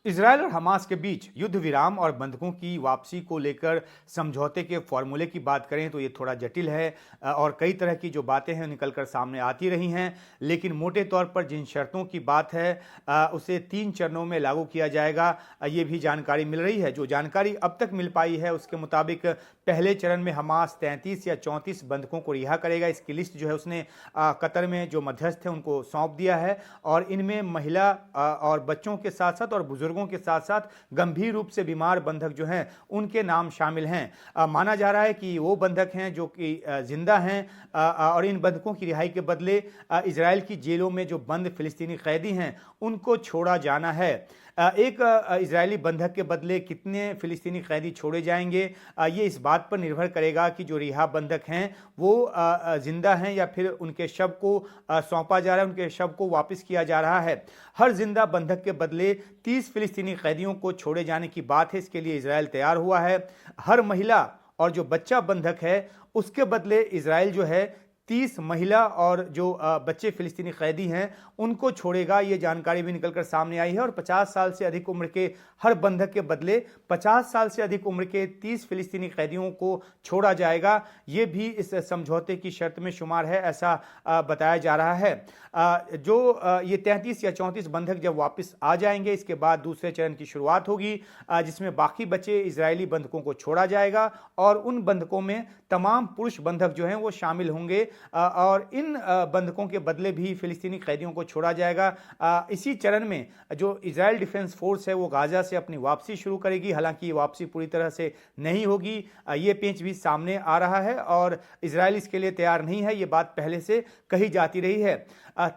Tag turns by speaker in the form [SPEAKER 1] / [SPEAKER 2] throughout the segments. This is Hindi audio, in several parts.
[SPEAKER 1] इजरायल और हमास के बीच युद्ध विराम और बंधकों की वापसी को लेकर समझौते के फॉर्मूले की बात करें तो ये थोड़ा जटिल है और कई तरह की जो बातें हैं निकलकर सामने आती रही हैं। लेकिन मोटे तौर पर जिन शर्तों की बात है उसे 3 चरणों में लागू किया जाएगा, ये भी जानकारी मिल रही है। जो जानकारी अब तक मिल पाई है उसके मुताबिक पहले चरण में हमास 33 या 34 बंधकों को रिहा करेगा। इसकी लिस्ट जो है उसने कतर में जो मध्यस्थ है उनको सौंप दिया है और इनमें महिला और बच्चों के साथ साथ और बुजुर्गों के साथ साथ गंभीर रूप से बीमार बंधक जो हैं उनके नाम शामिल हैं। माना जा रहा है कि वो बंधक हैं जो कि जिंदा हैं और इन बंधकों की रिहाई के बदले इजराइल की जेलों में जो बंद फिलिस्तीनी कैदी हैं उनको छोड़ा जाना है। एक इजरायली बंधक के बदले कितने फिलिस्तीनी कैदी छोड़े जाएंगे, ये इस बात पर निर्भर करेगा कि जो रिहा बंधक हैं वो जिंदा हैं या फिर उनके शव को सौंपा जा रहा है, उनके शव को वापस किया जा रहा है। हर जिंदा बंधक के बदले 30 फिलिस्तीनी कैदियों को छोड़े जाने की बात है, इसके लिए इजराइल तैयार हुआ है। हर महिला और जो बच्चा बंधक है उसके बदले इजराइल जो है 30 महिला और जो बच्चे फिलिस्तीनी कैदी हैं उनको छोड़ेगा, ये जानकारी भी निकलकर सामने आई है। और 50 साल से अधिक उम्र के हर बंधक के बदले 50 साल से अधिक उम्र के 30 फिलिस्तीनी कैदियों को छोड़ा जाएगा, ये भी इस समझौते की शर्त में शुमार है, ऐसा बताया जा रहा है। ये 33 या 34 बंधक जब वापस आ जाएंगे इसके बाद दूसरे चरण की शुरुआत होगी जिसमें बाकी बचे इजरायली बंधकों को छोड़ा जाएगा और उन बंधकों में तमाम पुरुष बंधक जो हैं वो शामिल होंगे और इन बंधकों के बदले भी फिलिस्तीनी कैदियों को छोड़ा जाएगा। इसी चरण में जो इजराइल डिफेंस फोर्स है वो गाजा से अपनी वापसी शुरू करेगी। हालांकि ये वापसी पूरी तरह से नहीं होगी, ये पेंच भी सामने आ रहा है और इजराइल इसके लिए तैयार नहीं है, ये बात पहले से कही जाती रही है।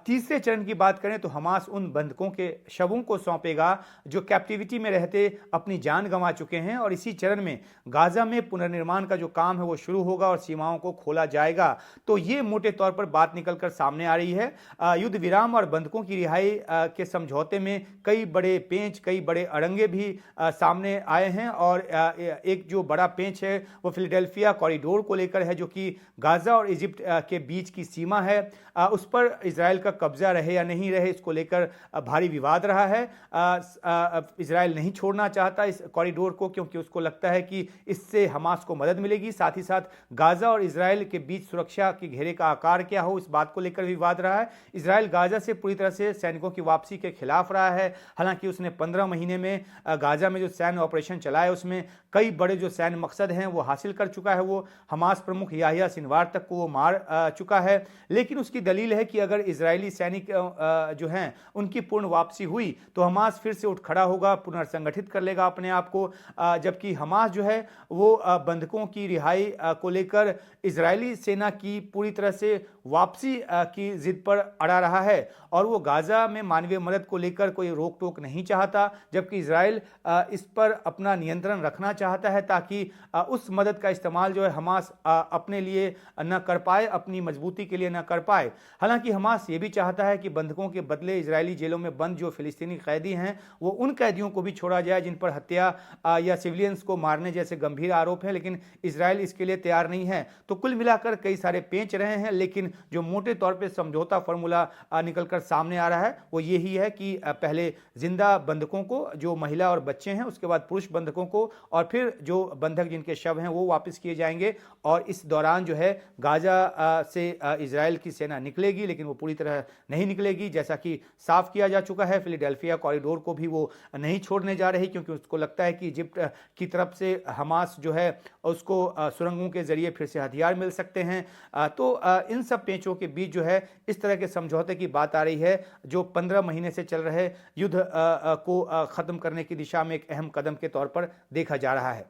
[SPEAKER 1] तीसरे चरण की बात करें तो हमास उन बंधकों के शवों को सौंपेगा जो कैप्टिविटी में रहते अपनी जान गंवा चुके हैं और इसी चरण में गाजा में पुनर्निर्माण का जो काम है वो शुरू होगा और सीमाओं को खोला जाएगा। तो ये मोटे तौर पर बात निकलकर सामने आ रही है। युद्ध विराम और बंधकों की रिहाई के समझौते में कई बड़े पेंच, कई बड़े अड़ंगे भी सामने आए हैं और एक जो बड़ा पेंच है वो फिलाडेल्फिया कॉरिडोर को लेकर है जो कि गाजा और इजिप्ट के बीच की सीमा है। उस पर इजराइल का कब्जा रहे या नहीं रहे इसको लेकर भारी विवाद रहा है। इजराइल नहीं छोड़ना चाहता इस कॉरिडोर को क्योंकि उसको लगता है कि इससे हमास को मदद मिलेगी। साथ ही साथ गाजा और इजराइल के बीच सुरक्षा के घेरे का आकार क्या हो इस बात को लेकर विवाद रहा है। इजराइल गाजा से पूरी तरह से सैनिकों की वापसी के खिलाफ रहा है। हालांकि उसने 15 महीने में गाजा में जो सैन्य ऑपरेशन चलाया उसमें कई बड़े जो सैन्य मकसद हैं वो हासिल कर चुका है। वो हमास प्रमुख याहिया सिनवार तक को वो मार चुका है। लेकिन उसकी दलील है कि अगर इजरायली सैनिक जो हैं उनकी पूर्ण वापसी हुई तो हमास फिर से उठ खड़ा होगा, पुनर्संगठित कर लेगा अपने आप को। जबकि हमास जो है वो बंधकों की रिहाई को लेकर इजरायली सेना की पूरी तरह से वापसी की जिद पर अड़ा रहा है और वो गाजा में मानवीय मदद को लेकर कोई रोक टोक नहीं चाहता, जबकि इजराइल इस पर अपना नियंत्रण रखना चाहता है ताकि उस मदद का इस्तेमाल जो है हमास अपने लिए न कर पाए, अपनी मजबूती के लिए न कर पाए। हालांकि हमास ये भी चाहता है कि बंधकों के बदले इजरायली जेलों में बंद जो फिलिस्तीनी कैदी हैं वो उन कैदियों को भी छोड़ा जाए जिन पर हत्या या सिविलियंस को मारने जैसे गंभीर आरोप हैं, लेकिन इजराइल इसके लिए तैयार नहीं है। तो कुल मिलाकर कई सारे पेंच रहे हैं, लेकिन जो मोटे तौर पे समझौता फॉर्मूला निकलकर सामने आ रहा है वो यही है कि पहले जिंदा बंधकों को, जो महिला और बच्चे हैं, उसके बाद पुरुष बंधकों को और फिर जो बंधक जिनके शव हैं वो वापस किए जाएंगे। और इस दौरान जो है गाजा से इजराइल की सेना निकलेगी, लेकिन वो पूरी तरह नहीं निकलेगी जैसा कि साफ किया जा चुका है। फिलाडेल्फिया कॉरिडोर को भी वो नहीं छोड़ने जा रही क्योंकि उसको लगता है कि इजिप्ट की तरफ से हमास जो है उसको सुरंगों के जरिए फिर से हथियार मिल सकते हैं। तो इन सब पेंचों के बीच जो है इस तरह के समझौते की बात आ रही है जो 15 महीने से चल रहे युद्ध को खत्म करने की दिशा में एक अहम कदम के तौर पर देखा जा रहा है।